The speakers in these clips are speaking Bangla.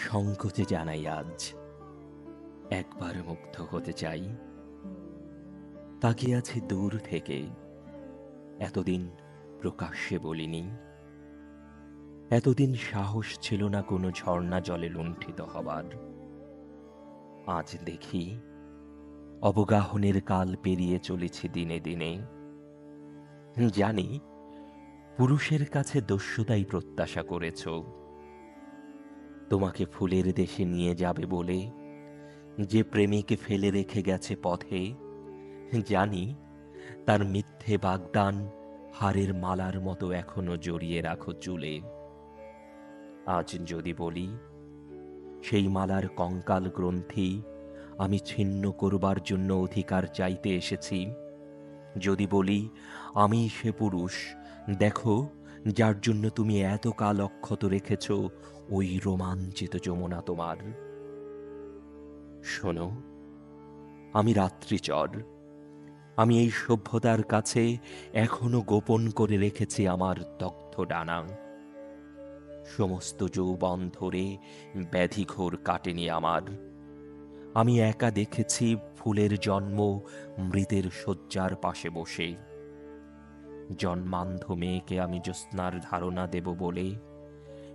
সংকোচে জানাই আজ, একবার মুগ্ধ হতে চাই। তাকিয়ে আছি দূর থেকে, এতদিন প্রকাশ্যে বলিনি। এতদিন সাহস ছিল না কোনো ঝর্ণা জলে লুণ্ঠিত হবার। আজ দেখি অবগাহনের কাল পেরিয়ে চলেছি দিনে দিনে। জানি পুরুষের কাছে দস্যুতাই প্রত্যাশা করেছ, তোমাকে ফুলের দেশে নিয়ে যাবে বলে যে প্রেমিকে ফেলে রেখে গেছে পথে। জানি তার মিথ্যে বাগদান হারের মালার মতো এখনো জড়িয়ে রাখো চুলে। আজ যদি বলি সেই মালার কঙ্কাল গ্রন্থি আমি ছিন্ন করবার জন্য অধিকার চাইতে এসেছি, যদি বলি আমি সে পুরুষ, দেখো যার জন্য তুমি এত কাল অক্ষত রেখেছ ওই রোমাঞ্চিত যমুনা তোমার। শোনো, আমি রাত্রিচর, আমি এই সভ্যতার কাছে এখনো গোপন করে রেখেছি আমার দগ্ধ ডানা। সমস্ত যৌবন ধরে ব্যাধিঘোর কাটেনি আমার। আমি একা দেখেছি ফুলের জন্ম মৃতের শয্যার পাশে বসে। জন্মান্ধ মেয়েকে আমি জ্যোৎস্নার ধারণা দেব বলে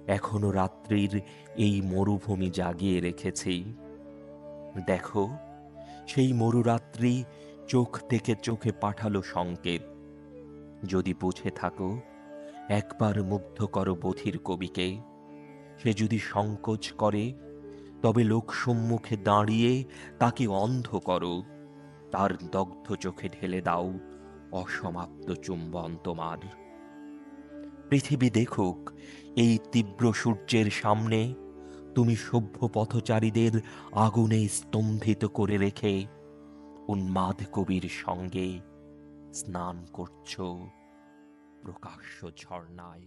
এখনো রাত্রির এই মরুভূমি জাগিয়ে রেখেছি। দেখো, সেই মরুরাত্রি চোখ থেকে চোখে পাঠালো সংকেত। যদি বুঝে থাকো, একবার মুগ্ধ করো বধির কবিকে। সে যদি সংকোচ করে, তবে লোক সম্মুখে দাঁড়িয়ে তাকে অন্ধ করো। তার দগ্ধ চোখে ঢেলে দাও অসমাপ্ত চুম্বন তোমার। পৃথিবী দেখুক এই তীব্র সূর্যের সামনে তুমি সভ্য পথচারীদের আগুনে স্তম্ভিত করে রেখে উন্মাদ কবির সঙ্গে স্নান করছো প্রকাশ্য ঝর্ণায়।